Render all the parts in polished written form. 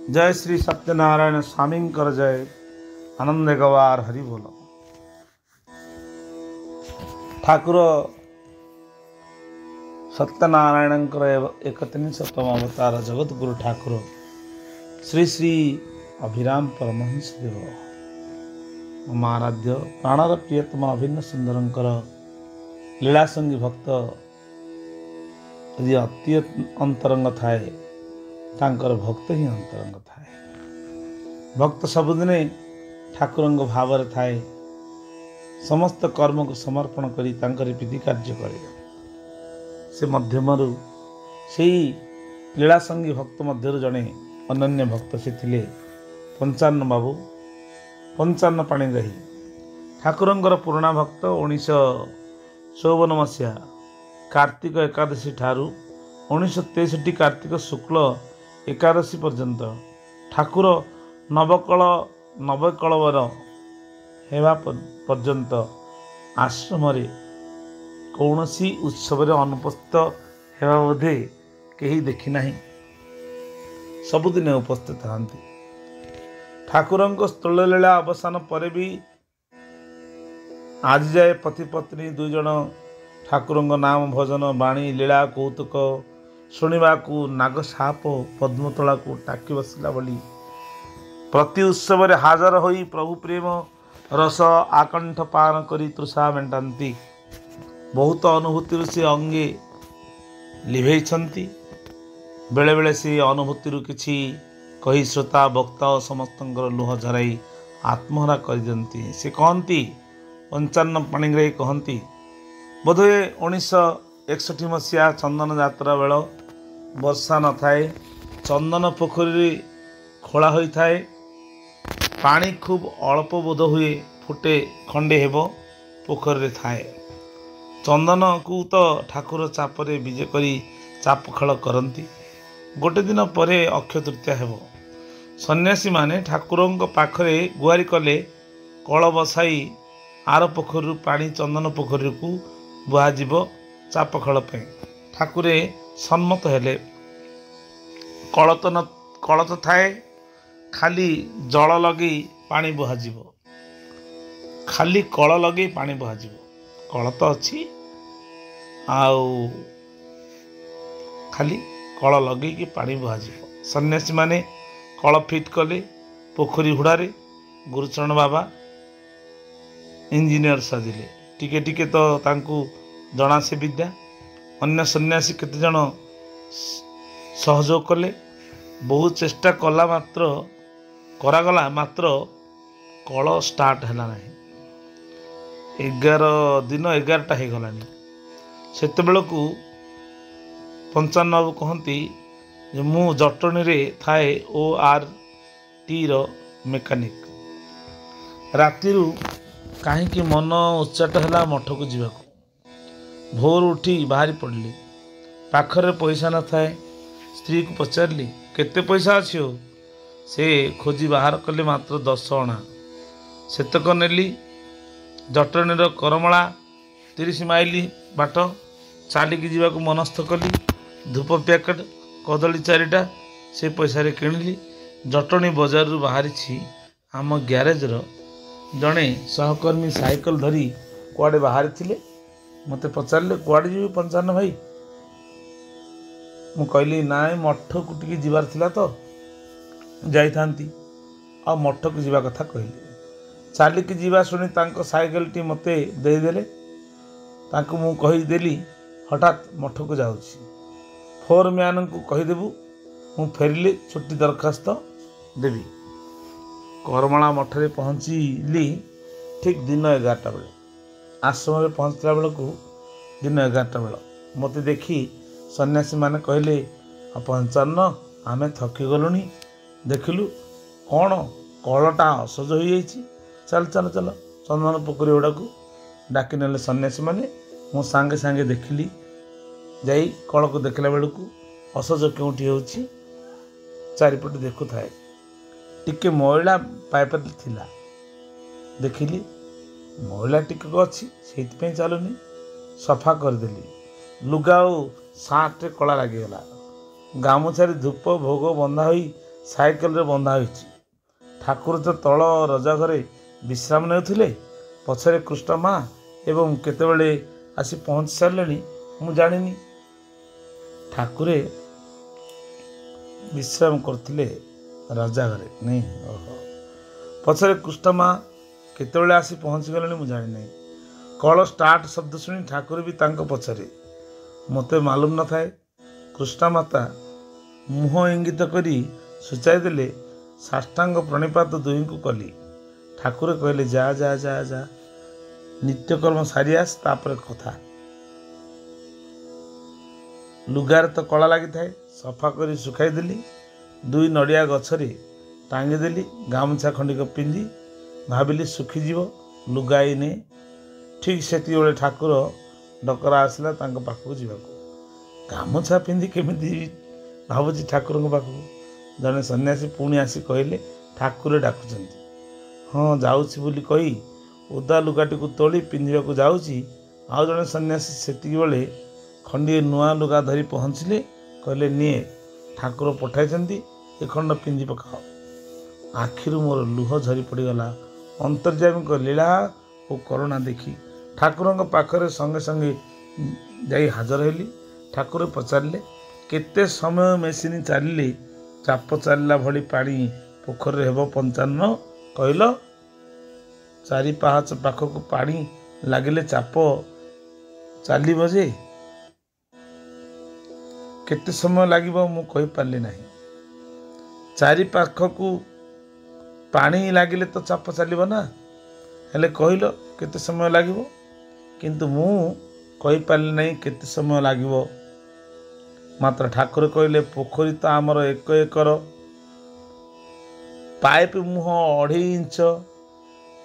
जय श्री सत्यनारायण स्वामी कर जय आनंद गवार हरि बोल। ठाकुर सत्यनारायण एक 300तम अवतार जगत गुरु ठाकुर श्री श्री अभिराम परमहंस देव महाराध्य प्राणर प्रियतम अभिन्न सुंदरंकर लीलासंगी भक्त यदि अति अंतरंग थाए तांकर भक्त ही अंतरंग थाए। भक्त सबुदिने ठाकुरंग भाव थाए समस्त कर्म को समर्पण करी तांकर विधि कार्य करे। से मध्यमरु से लीलासंगी भक्त मध्यरु जड़े अनन्य भक्त से थिले पंचान्न बाबू पंचान्न पाणिग्राही ठाकुरंगर पुराणा भक्त 1954 मसीहा कार्तिक एकादशी ठारू 1963 कार्तिक शुक्ल एकादशी पर्यंत ठाकुर नवकलवर हेबा पर्यंत आश्रम कौन सी उत्सव अनुपस्थित हेबा बोधे कहीं देखी नहीं, सबुदिन उपस्थित था। ठाकुरंक स्थूललीला अवसान पर भी आज जाए पति पत्नी दुई जन ठाकुरंक नाम भजन बाणी लीला कौतुक शुणा को नाग साप पद्मतला को टाकी बसला बोली प्रति उत्सव हाजर होई प्रभु प्रेम रस आकंठ पान करी तृषा मेटाती। बहुत अनुभूति से अंगे लिभेइछंती। बेले बेले से अनुभूति किछि कही श्रोता वक्ता और समस्त लुह झराई आत्महरा कर दियंती। से कहती 55 पाणिग्राही कहती बोधे 1961 मसीहा चंदन यात्रा बेल वर्षा न थाए चंदन पोखरी खोला होई थाए पानी खूब अल्प बोध हुए फुटे खंडे हेब पोखरी थाए। चंदन को तो ठाकुर चापरे विजे करी चाप खेल करती। गोटे दिन परे अक्षय तृतीया हेब सन्यासी माने ठाकुरंक पाखरे गुहारी कले कल बसाई आर पोखरी पानी चंदन पोखरी को बुहाजिब चाप खेल पे। ठाकुरे सम्मत हेले। कल तो थाए खाली जल लगे पानी बुहाजिब खाली कल लगे पानी बुहाजिब कल तो अच्छी आउ खाली कल लगे कि पानी बुहाजिब। सन्यासी माने कल फिट कले पोखरी हुड़ारे गुरुचरण बाबा इंजीनियर साजिले टिके टिके तो तांकू जना से विद्या। अन्य सन्यासी केते जन सहयोग कले। बहुत चेष्टा कला मात्र करागला मात्र कल स्टार्ट है ना। 11 दिन 11टा हो गलानी। सेते बेलकू 55 बाबू कहती मु जटणी रे थाए ORT मेकानिक। रातिरु कहीं मन उच्चाट है मठ को जीवाक भोर उठी बाहरी पड़ली। पाखरे पैसा न थाए स्त्री को पचारली केते पैसा अच्छी हो। से खोजी बाहर कले मात्र 10 अणा सेतक नेली। जटणीर करमला 30 माइल बाट चलिकी जीवाक मनस्थ कली। धूप पैकेट कदली 4टा से पैसा किणिली। जटणी बजार रु बाहरी आम ग्यारेज जड़े सहकर्मी साइकल धरी कुआडे बाहरी थिले। मते पचारे कुआडे जीवी 55 भाई। मु कहली नाई मठ को टिके जीवार थिला तो जाई थांती आ मठ को जीवा कथा कहली। चलिकी जीवा शुणी तांको साइकेल टी मते दे देले। तांको मु कहि देली हठात मठ को जाउछि फोरम्यान को कहिदेबू मु फेरिले छुट्टी दरखास्त देवी। करमला मठ रे पहुँचली ठीक दिन 11टा बेले। आश्रम में पहुँचला बेलू दिन 11टा बेल मत देखी सन्यासी माने कहले 55 आमे थकी गलुनी देखिलु कौन कलटा असहज हो जाइए। चल चल चल चंदन पोखरी गुड़ा को डाकी नेले सन्यासी माने। मु सांगे सांगे देखिली जाई कल को देखला बेलू असहज क्योंटी हो चारिपटे देखु थाए टिके मैला पाइप थिला। देखिली मैला टिकक अच्छी से चलुनी सफा करदेली। लुगा सार्टे कला लगिगला। गामुछारे धूप भोग बंधा होई ସାଇକେଲରେ ବନ୍ଧା ହୋଇଛି। ଠାକୁର ତ ତଳ ରଜା ଘରେ ବିଶ୍ରାମ ନେଉଥିଲେ। ପଛରେ କୃଷ୍ଣ ମା ଏବଂ କେତେବେଳେ ଆସି ପହଞ୍ଚି ସାରିଲେଣି ମୁଁ ଜାଣିନି। ଠାକୁରେ ବିଶ୍ରାମ କରୁଥିଲେ ରାଜା ଘରେ ନାଇଁ। ଓହୋ, ପଛରେ କୃଷ୍ଣ ମା କେତେବେଳେ ଆସି ପହଞ୍ଚିଗଲେଣି ମୁଁ ଜାଣିନାହିଁ। କଳ ଷ୍ଟାର୍ଟ ଶବ୍ଦ ଶୁଣି ଠାକୁର ବି ତାଙ୍କ ପଛରେ। ମୋତେ ମାଲୁମ ନଥାଏ। କୃଷ୍ଣ ମାତା ମୁହଁ ଇଙ୍ଗିତ କରି ସୂଚାଇ ଦେଲେ। ସାଷ୍ଟାଙ୍ଗ ପ୍ରଣିପାତ ଦୁହିଁଙ୍କୁ କଲି। ଠାକୁର କହିଲେ ଯା ଯା ଯା ଯା, ନିତ୍ୟକର୍ମ ସାରି ଆସ, ତାପରେ କଥା। ଲୁଗାରେ ତ କଳା ଲାଗିଥାଏ, ସଫା କରି ଶୁଖାଇ ଦେଲି। 2 ନଡ଼ିଆ ଗଛରେ ଟାଙ୍ଗିଦେଲି। ଗାମୁଛା ଖଣ୍ଡିକ ପିନ୍ଧି ଭାବିଲି ଶୁଖିଯିବ, ଲୁଗାଇ ନେ। ଠିକ୍ ସେତିକିବେଳେ ଠାକୁର ଡକରା ଆସିଲା ତାଙ୍କ ପାଖକୁ ଯିବାକୁ। ଗାମୁଛା ପିନ୍ଧି କେମିତି ଭାବୁଛି ଠାକୁରଙ୍କ ପାଖକୁ। ଜଣେ ସନ୍ନ୍ୟାସୀ ପୁଣି ଆସି କହିଲେ ଠାକୁର ଡାକୁଛନ୍ତି। ହଁ ଯାଉଛି ବୋଲି କହି ଓଦା ଲୁଗାଟିକୁ ତୋଳି ପିନ୍ଧିବାକୁ ଯାଉଛି। ଆଉ ଜଣେ ସନ୍ନ୍ୟାସୀ ସେତିକି ବେଳେ ଖଣ୍ଡିଏ ନୂଆ ଲୁଗା ଧରି ପହଞ୍ଚିଲେ। କହିଲେ ନିଏ, ଠାକୁର ପଠାଇଛନ୍ତି, ଏ ଖଣ୍ଡ ପିନ୍ଧି ପକାଅ। ଆଖିରୁ ମୋର ଲୁହ ଝରି ପଡ଼ିଗଲା। ଅନ୍ତର୍ଯାମୀଙ୍କ ଲୀଳା ଓ କରୁଣା ଦେଖି ଠାକୁରଙ୍କ ପାଖରେ ସଙ୍ଗେ ସଙ୍ଗେ ଯାଇ ହାଜର ହେଲି। ଠାକୁର ପଚାରିଲେ କେତେ ସମୟ ମେସିନ୍ ଚାଲିଲେ ଚାପ ଚାଲିଲା ଭଳି ପାଣି ପୋଖରୀରେ ହେବ 55 କହିଲ? 4 ପାହାଚ ପାଖକୁ ପାଣି ଲାଗିଲେ ଚାପ ଚାଲିବ ଯେ କେତେ ସମୟ ଲାଗିବ ମୁଁ କହିପାରିଲି ନାହିଁ। 4 ପାଖକୁ ପାଣି ଲାଗିଲେ ତ ଚାପ ଚାଲିବ ନା, ହେଲେ କହିଲ କେତେ ସମୟ ଲାଗିବ? କିନ୍ତୁ ମୁଁ କହିପାରିଲି ନାହିଁ କେତେ ସମୟ ଲାଗିବ। ମାତ୍ର ଠାକୁର କହିଲେ ପୋଖରୀ ତ ଆମର 1 ଏକର, ପାଇପ୍ ମୁହଁ 2.5 ଇଞ୍ଚ।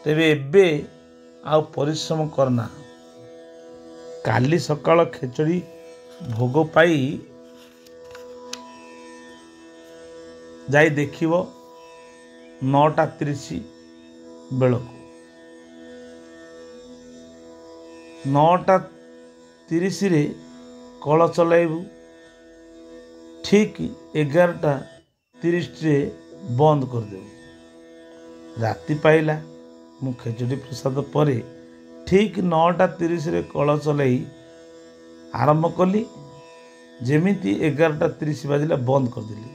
ତେବେ ଏବେ ଆଉ ପରିଶ୍ରମ କରନା। କାଲି ସକାଳ ଖେଚଡ଼ି ଭୋଗ ପାଇ ଯାଇ ଦେଖିବ 9:30 ବେଳକୁ। 9:30ରେ କଳ ଚଲାଇବୁ। ଠିକ୍ 11:30ରେ ବନ୍ଦ କରିଦେବୁ। ରାତି ପାଇଲା। ମୁଁ ଖେଚୁଡ଼ି ପ୍ରସାଦ ପରେ ଠିକ୍ 9:30ରେ କଳ ଚଲାଇ ଆରମ୍ଭ କଲି। ଯେମିତି 11:30 ବାଜିଲା ବନ୍ଦ କରିଦେଲି।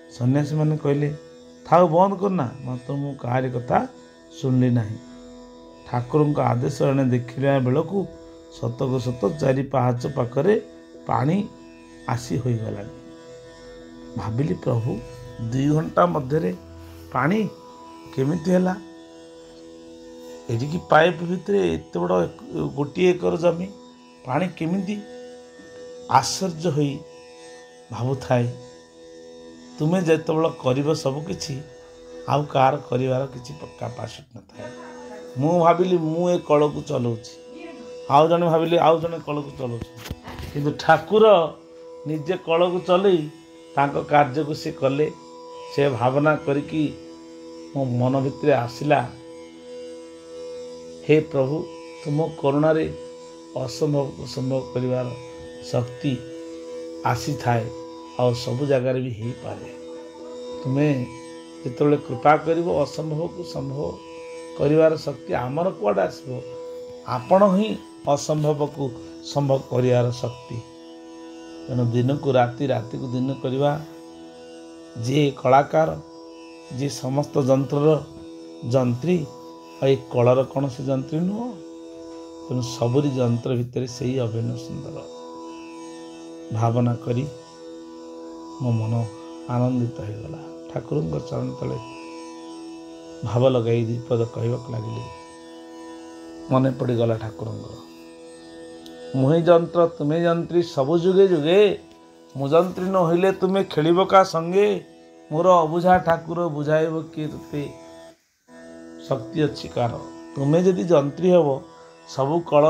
ସନ୍ନ୍ୟାସୀମାନେ କହିଲେ ଥାଉ ବନ୍ଦ କରନା। ମାତ୍ର ମୁଁ କାହାରି କଥା ଶୁଣିଲି ନାହିଁ। ଠାକୁରଙ୍କ ଆଦେଶ ଏଣେ ଦେଖିଲା ବେଳକୁ ସତକୁ ସତ 4 ପାହାଚ ପାଖରେ ପାଣି ଆସି ହୋଇଗଲାଣି। ଭାବିଲି ପ୍ରଭୁ 2 ଘଣ୍ଟା ମଧ୍ୟରେ ପାଣି କେମିତି ହେଲା? ଏଠିକି ପାଇପ୍ ଭିତରେ ଏତେ ବଡ଼ 1 ଏକର ଜମି, ପାଣି କେମିତି? ଆଶ୍ଚର୍ଯ୍ୟ ହୋଇ ଭାବୁଥାଏ। ତୁମେ ଯେତେବେଳେ କରିବ ସବୁକିଛି, ଆଉ କାହାର କରିବାର କିଛି କାପାସିଟି ନଥାଏ। ମୁଁ ଭାବିଲି ମୁଁ ଏ କଳକୁ ଚଲାଉଛି, ଆଉ ଜଣେ ଭାବିଲେ ଆଉ ଜଣେ କଳକୁ ଚଲାଉଛି। କିନ୍ତୁ ଠାକୁର ନିଜେ କଳକୁ ଚଲେଇ ତାଙ୍କ କାର୍ଯ୍ୟକୁ ସେ କଲେ। ସେ ଭାବନା କରିକି ମୋ ମନ ଭିତରେ ଆସିଲା, ହେ ପ୍ରଭୁ ତୁମ କରୁଣାରେ ଅସମ୍ଭବକୁ ସମ୍ଭବ କରିବାର ଶକ୍ତି ଆସିଥାଏ, ଆଉ ସବୁ ଜାଗାରେ ବି ହେଇପାରେ। ତୁମେ ଯେତେବେଳେ କୃପା କରିବ ଅସମ୍ଭବକୁ ସମ୍ଭବ କରିବାର ଶକ୍ତି ଆମର କୁଆଡ଼େ ଆସିବ? ଆପଣ ହିଁ ଅସମ୍ଭବକୁ ସମ୍ଭବ କରିବାର ଶକ୍ତି। ତେଣୁ ଦିନକୁ ରାତି, ରାତିକୁ ଦିନ କରିବା ଯିଏ କଳାକାର, ଯିଏ ସମସ୍ତ ଯନ୍ତ୍ରର ଯନ୍ତ୍ରୀ, ଆଉ ଏ କଳର କୌଣସି ଯନ୍ତ୍ରୀ ନୁହଁ। ତେଣୁ ସବୁରି ଯନ୍ତ୍ର ଭିତରେ ସେଇ ଅଭିନ୍ନ ସୁନ୍ଦର ଭାବନା କରି ମୋ ମନ ଆନନ୍ଦିତ ହୋଇଗଲା। ଠାକୁରଙ୍କ ଚରଣ ତଳେ ଭାବ ଲଗାଇ 2 ପଦ କହିବାକୁ ଲାଗିଲି। ମନେ ପଡ଼ିଗଲା ଠାକୁରଙ୍କର, ମୁଁ ହିଁ ଯନ୍ତ୍ର ତୁମେ ଯନ୍ତ୍ରୀ, ସବୁ ଯୁଗେ ଯୁଗେ ମୁଁ ଯନ୍ତ୍ରୀ ନ ହୋଇଲେ ତୁମେ ଖେଳିବ କା ସଙ୍ଗେ? ମୋର ଅବୁଝା ଠାକୁର ବୁଝାଇବ କିଏ ତୋତେ? ଶକ୍ତି ଅଛି କାର? ତୁମେ ଯଦି ଯନ୍ତ୍ରୀ ହେବ, ସବୁ କଳ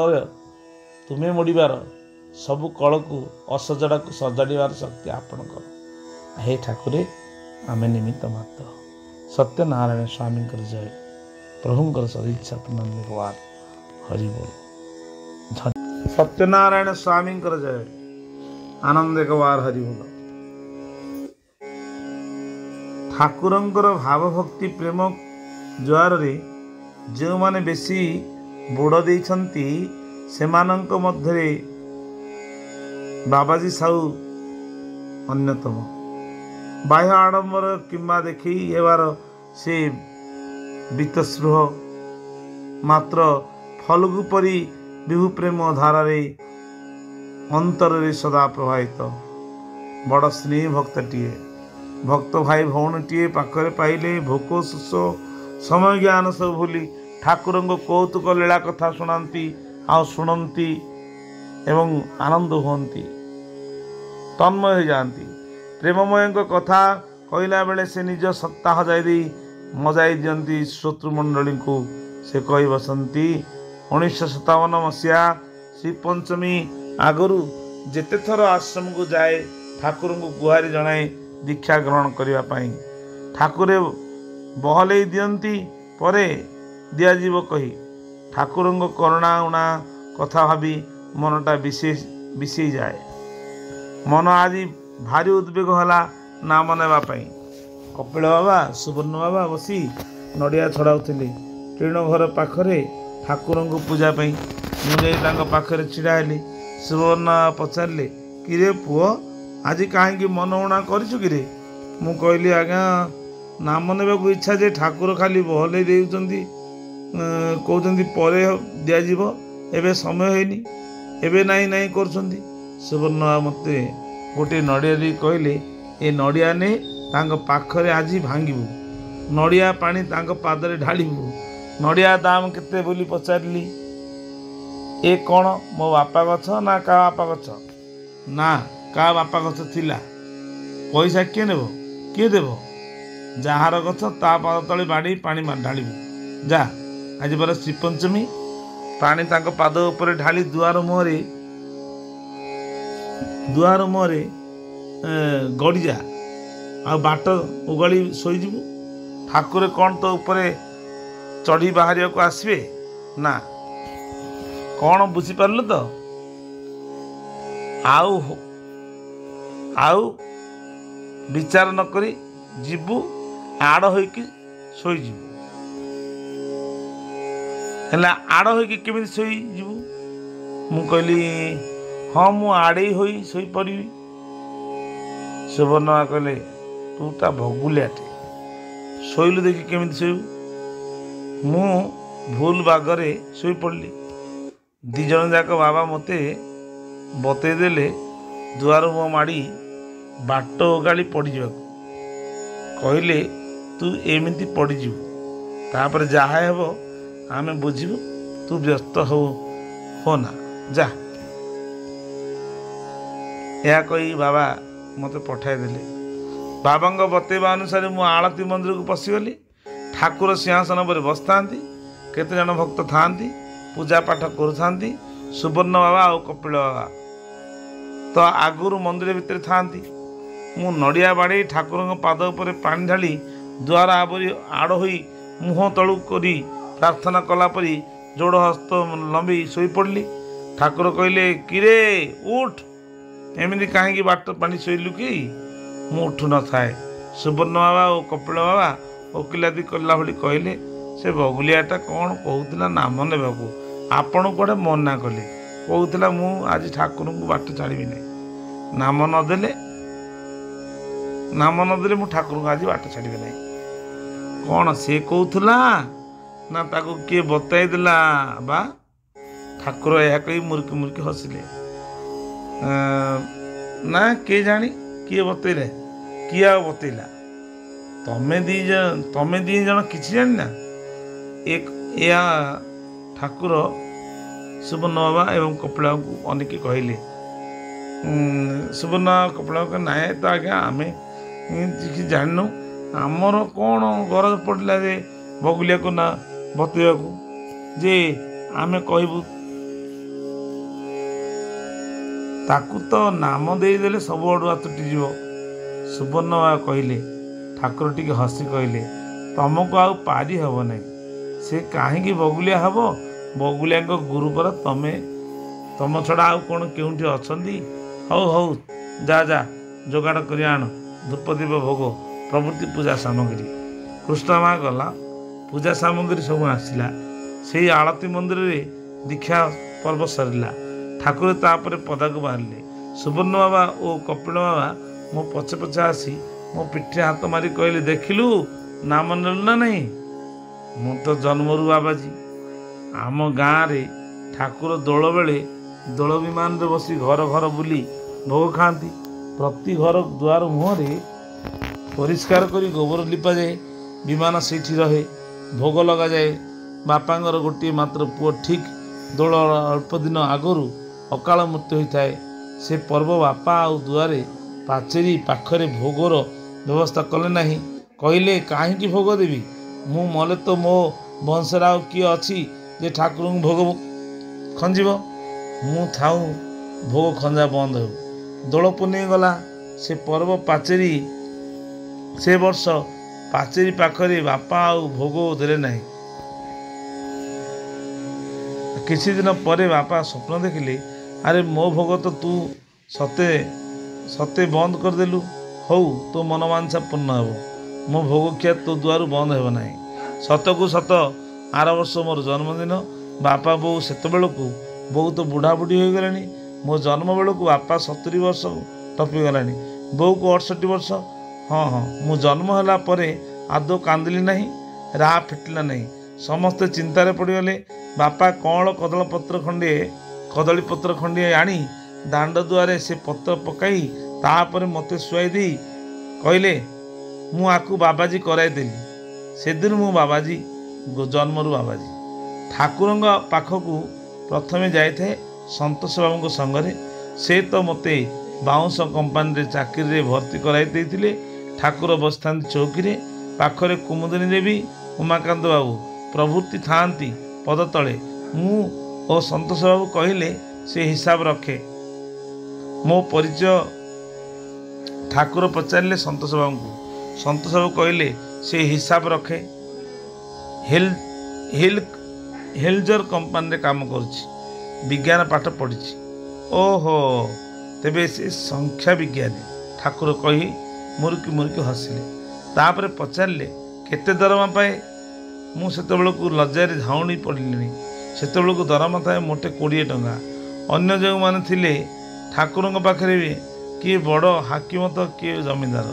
ତୁମେ ମୋଡ଼ିବାର, ସବୁ କଳକୁ ଅସଜଡ଼ାକୁ ସଜାଡ଼ିବାର ଶକ୍ତି ଆପଣଙ୍କର। ହେ ଠାକୁରେ ଆମେ ନିମିତ୍ତ ମାତ୍ର। ସତ୍ୟନାରାୟଣ ସ୍ୱାମୀଙ୍କର ଜୟ। ପ୍ରଭୁଙ୍କର ସଦିଚ୍ଛା ପୂର୍ଣ୍ଣ ଭଗବାନ ହରି ବୋଲ। ସତ୍ୟନାରାୟଣ ସ୍ୱାମୀଙ୍କର ଜୟ। ଆନନ୍ଦ 1 ବାर ହରି ବୋଲ। ଠାକୁରଙ୍କର ଭାବଭକ୍ତି ପ୍ରେମ ଜୁଆରରେ ଯେଉଁମାନେ ବେଶୀ ବୁଡ଼ ଦେଇଛନ୍ତି ସେମାନଙ୍କ ମଧ୍ୟରେ ବାବାଜୀ ସାହୁ ଅନ୍ୟତମ। ବାହ୍ୟ ଆଡ଼ମ୍ବର କିମ୍ବା ଦେଖେଇ ହେବାର ସେ ବୀତସ୍ପୃହ ମାତ୍ର ଫଲଗୁ ପରି ବିଭୁ ପ୍ରେମ ଧାରାରେ ଅନ୍ତରରେ ସଦା ପ୍ରବାହିତ। ବଡ଼ ସ୍ନେହ ଭକ୍ତଟିଏ, ଭକ୍ତ ଭାଇ ଭଉଣୀଟିଏ ପାଖରେ ପାଇଲେ ଭୋକ ଶୋଷ ସମୟ ଜ୍ଞାନ ସବୁ ଭୁଲି ଠାକୁରଙ୍କ କୌତୁକ ଲୀଳା କଥା ଶୁଣାନ୍ତି ଆଉ ଶୁଣନ୍ତି ଏବଂ ଆନନ୍ଦ ହୁଅନ୍ତି, ତନ୍ମୟ ହୋଇଯାଆନ୍ତି। ପ୍ରେମମୟଙ୍କ କଥା କହିଲା ବେଳେ ସେ ନିଜ ସତ୍ତା ହଜାଇ ଦେଇ ମଜାଇ ଦିଅନ୍ତି ଶ୍ରୋତୃମଣ୍ଡଳୀଙ୍କୁ। ସେ କହି ବସନ୍ତି, 1957 ମସିହା ଶ୍ରୀପଞ୍ଚମୀ ଆଗରୁ ଯେତେ ଥର ଆଶ୍ରମକୁ ଯାଏ ଠାକୁରଙ୍କୁ ଗୁହାରି ଜଣାଏ ଦୀକ୍ଷା ଗ୍ରହଣ କରିବା ପାଇଁ। ଠାକୁରେ ବହଲେଇ ଦିଅନ୍ତି ପରେ ଦିଆଯିବ କହି। ଠାକୁରଙ୍କ କରୁଣା ଉଣା କଥା ଭାବି ମନଟା ବିଷେଇ ଯାଏ। ମନ ଆଜି ଭାରି ଉଦ୍ବେଗ ହେଲା ନାମ ନେବା ପାଇଁ। କପିଳ ବାବା ସୁବର୍ଣ୍ଣ ବାବା ବସି ନଡ଼ିଆ ଛଡ଼ାଉଥିଲେ ଟିଣ ଘର ପାଖରେ ଠାକୁରଙ୍କୁ ପୂଜା ପାଇଁ। ମୁଁ ଯାଇ ତାଙ୍କ ପାଖରେ ଛିଡ଼ା ହେଲି। ସୁବର୍ଣ୍ଣ ପଚାରିଲେ, କିରେ ପୁଅ, ଆଜି କାହିଁକି ମନ ଉଣା କରିଛୁ କିରେ? ମୁଁ କହିଲି, ଆଜ୍ଞା ନାମ ନେବାକୁ ଇଚ୍ଛା ଯେ ଠାକୁର ଖାଲି ବହଲେଇ ଦେଉଛନ୍ତି, କହୁଛନ୍ତି ପରେ ଦିଆଯିବ, ଏବେ ସମୟ ହେଇନି, ଏବେ ନାହିଁ କରୁଛନ୍ତି। ସୁବର୍ଣ୍ଣ ମୋତେ ଗୋଟିଏ ନଡ଼ିଆ ଦେଇ କହିଲେ, ଏ ନଡ଼ିଆ ନେ ତାଙ୍କ ପାଖରେ ଆଜି ଭାଙ୍ଗିବୁ, ନଡ଼ିଆ ପାଣି ତାଙ୍କ ପାଦରେ ଢାଳିବୁ। ନଡ଼ିଆ ଦାମ କେତେ ବୋଲି ପଚାରିଲି। ଏ କ'ଣ ମୋ ବାପା ଗଛ ନା କାହା ବାପା ଗଛ? ନା, କାହା ବାପା ଗଛ ଥିଲା। ପଇସା କିଏ ନେବ? କିଏ ଦେବ? ଯାହାର ଗଛ ତା ପାଦ ତଳେ ବାଡ଼ି ପାଣି ଢାଳିବୁ। ଯା, ଆଜି ପରା ଶ୍ରୀପଞ୍ଚମୀ, ପାଣି ତାଙ୍କ ପାଦ ଉପରେ ଢାଳି ଦୁଆର ମୁହଁରେ ଗଡ଼ିଯା, ଆଉ ବାଟ ଉଗାଳି ଶୋଇଯିବୁ। ଠାକୁର କ'ଣ ତୋ ଉପରେ ଚଢ଼ି ବାହାରିବାକୁ ଆସିବେ? ନା। କ'ଣ ବୁଝିପାରିଲୁ ତ? ଆଉ ବିଚାର ନ କରି ଯିବୁ, ଆଡ଼ ହୋଇକି ଶୋଇଯିବୁ। ହେଲେ ଆଡ଼ ହୋଇକି କେମିତି ଶୋଇଯିବୁ? ମୁଁ କହିଲି, ହଁ ମୁଁ ଆଡ଼େଇ ହୋଇ ଶୋଇପଡ଼ିବି। ସୁବର୍ଣ୍ଣ କହିଲେ, ତୁ ତା ଭଗୁଲିଆଟେ, ଶୋଇଲୁ ଦେଖି କେମିତି ଶୋଇବୁ? ମୁଁ ଭୁଲ ବାଗରେ ଶୋଇପଡ଼ିଲି। 2 ଜଣ ଯାକ ବାବା ମୋତେ ବତେଇ ଦେଲେ ଦୁଆର ମୁହଁ ମାଡ଼ି ବାଟ ଓଗାଳି ପଡ଼ିଯିବାକୁ। କହିଲେ, ତୁ ଏମିତି ପଡ଼ିଯିବୁ, ତାପରେ ଯାହା ହେବ ଆମେ ବୁଝିବୁ, ତୁ ବ୍ୟସ୍ତ ହୋନା, ଯା। ଏହା କହି ବାବା ମୋତେ ପଠାଇଦେଲେ। ବାବାଙ୍କ ବତେଇବା ଅନୁସାରେ ମୁଁ ଆଳତୀ ମନ୍ଦିରକୁ ପଶିଗଲି। ଠାକୁର ସିଂହାସନ ଉପରେ ବସିଥାନ୍ତି, କେତେଜଣ ଭକ୍ତ ଥାଆନ୍ତି, ପୂଜା ପାଠ କରୁଥାନ୍ତି। ସୁବର୍ଣ୍ଣ ବାବା ଆଉ କପିଳ ବାବା ତ ଆଗରୁ ମନ୍ଦିର ଭିତରେ ଥାଆନ୍ତି। ମୁଁ ନଡ଼ିଆ ବାଡ଼େଇ ଠାକୁରଙ୍କ ପାଦ ଉପରେ ପାଣି ଢାଳି ଦୁଆର ଆଡ଼ ହୋଇ ମୁହଁ ତଳୁ କରି ପ୍ରାର୍ଥନା କଲା ପରି ଯୋଡ଼ ହସ୍ତ ଲମ୍ବି ଶୋଇପଡ଼ିଲି। ଠାକୁର କହିଲେ, କିରେ ଉଠ, ଏମିତି କାହିଁକି ବାଟ ପାଣି ଶୋଇଲୁ କି? ମୁଁ ଉଠୁ ନଥାଏ। ସୁବର୍ଣ୍ଣ ବାବା ଓ କପିଳ ବାବା ଓକିଲାତି କଲା ଭଳି କହିଲେ, ସେ ବଗୁଲିଆଟା କ'ଣ କହୁଥିଲା ନାମ ନେବାକୁ, ଆପଣ କୁଆଡ଼େ ମନା କଲେ। କହୁଥିଲା ମୁଁ ଆଜି ଠାକୁରଙ୍କୁ ବାଟ ଛାଡ଼ିବି ନାହିଁ, ନାମ ନଦେଲେ ମୁଁ ଠାକୁରଙ୍କୁ ଆଜି ବାଟ ଛାଡ଼ିବି ନାହିଁ। କ'ଣ ସେ କହୁଥିଲା ନା ତାକୁ କିଏ ବତାଇ ଦେଲା ବା? ଠାକୁର ଏହା କହି ମୁରୁକି ମୁରୁକି ହସିଲେ। ନା, କିଏ ଜାଣି କିଏ ବତେଇଲେ, କିଏ ଆଉ ବତେଇଲା? ତମେ ଦି ଜଣ କିଛି ଜାଣିନା? ଏହା ଠାକୁର ସୁବର୍ଣ୍ଣ ବାବା ଏବଂ କପିଳାଙ୍କୁ ଅନେକି କହିଲେ। ସୁବର୍ଣ୍ଣ କପିଳାଙ୍କୁ ନାଇଁ ତ ଆଜ୍ଞା, ଆମେ କିଛି ଜାଣିନୁ, ଆମର କ'ଣ ଗରଜ ପଡ଼ିଲା ଯେ ବଗୁଲିଆକୁ ନା ବତେଇବାକୁ ଯେ ଆମେ କହିବୁ? ତାକୁ ତ ନାମ ଦେଇଦେଲେ ସବୁ ଅଡ଼ୁଆ ତୁଟିଯିବ। ସୁବର୍ଣ୍ଣ ବାବା କହିଲେ। ଠାକୁର ଟିକେ ହସି କହିଲେ, ତମକୁ ଆଉ ପାରି ହେବ ନାହିଁ। ସେ କାହିଁକି ବଗୁଲିଆ ହେବ? ବଗୁଲିଆଙ୍କ ଗୁରୁ ପରା ତମେ, ତମ ଛଡ଼ା ଆଉ କ'ଣ କେଉଁଠି ଅଛନ୍ତି? ହଉ ଯା ଯୋଗାଡ଼ କରି ଆଣ, ଧୂପ ଦୀପ ଭୋଗ प्रभृति पूजा सामग्री कृष्ण माँ गला पूजा सामग्री सब आसला से आलती मंदिर में दीक्षा पर्व सरला ठाकुर तापर पदा को बाहर सुवर्ण बाबा और कपिल बाबा मो पछे पछे आसी मो पिठे हाथ मारी कहले देखिलु नाम नेलु ना नहीं मु तो जन्मरू बाबाजी आम गाँव रे ठाकुर दोल बेले दोल विमान रे बसी घर घर बुली भोग खाती प्रति घर द्वार मुहरे परिष्कार करी गोबर लिपा जाए विमान सेठी रहे भोग लगा जाए बापांगर गोटे मात्र पुओ ठीक दोल अल्प दिन आगरू अकाल मृत्यु होता है से पर्व बापा आउ दुआरे पाचेरी पाखरे भोगर व्यवस्था कले नहीं कहले कहीं भोग देवी मु मले तो मो वंशर आउ किए अच्छी जे ठाकुर भोग खंजीब मु थाऊ भोग खंजा बंद हो दोल पुनी गला से पर्व पाचेरी से वर्ष पाचेरी पाखरे बापा आउ भोग देले नहीं किसी दिन पर बापा स्वप्न देखिले अरे मो भोग तो तू सते सते बंद करदेलु हौ तो मनोवांछा पूर्ण हे मो भोग खिया तो दुआर बंद हे ना सतकू सत आर वर्ष मोर जन्मदिन बापा बो सेत बेलू बहुत बुढ़ा बुढ़ी हो गले मो जन्म बेलू बापा 70 वर्ष टपीगला बो को 68 वर्ष हाँ हाँ मु जन्म होला परे आदौ कांदिली नहीं राह फिटिला नहीं समस्ते चिंतार पड़गले बापा कौन कदली पत्र खंडे आनी दांड दुआरे से पत्र पकाई तापर मते शुआई दी कहले मु आकु बाबाजी कराइदेली से दिन मु बाबाजी जन्मरू बाबाजी ठाकुर पाखकू प्रथमे जाए संतोष बाबू संगरे से तो मते बाउंस कंपानी रे चाकरी रे भर्ती कराई देथिले ठाकुर बसता चौकी पाखरे कुमुदिनी देवी उमाकांत बाबू प्रभृति थांती पद तले मु और संतोष बाबू कहले से हिसाब रखे मो परिचय ठाकुर पचारे संतोष बाबू को संतोष बाबू कहले से हिसाब रखे हेल्जर कंपानी रे काम करुछि विज्ञान पाठ पढ़ी ओहो तेबे से संख्या विज्ञानी ठाकुर कही मुरुकी मुरुकी हसिले तापर पचारे केते दरमा पाए मु सेतबेलू लज्जार धाउणी पड़िली सेतबेलू दरमा थाए मोटे 20 टंका अन्य जो मैंने थिले ठाकुर पाखे किए बड़ हाकिम तो किए जमींदार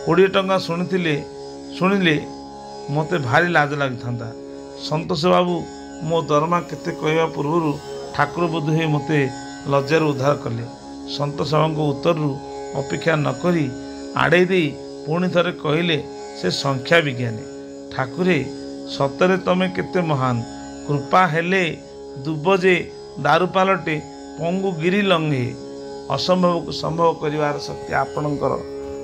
20 टंका शुणिले मते भारी लाज लगी था संतोष बाबू मो दरमा केते कहवा पूर्व ठाकुर बोध हो मते लज्जार उद्धार कले संतोष बाबू उत्तर अपेक्षा नकरी आड़े दे पुणी थे कहले से संख्या विज्ञानी ठाकुरे सतरे तमे केते महान कृपा हेले दुबजे दारू पालटे पंगु गिरी लंघे असंभव को संभव करिवार शक्ति आपणकर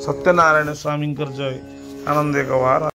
सत्यनारायण स्वामी जय आनंद एक बार।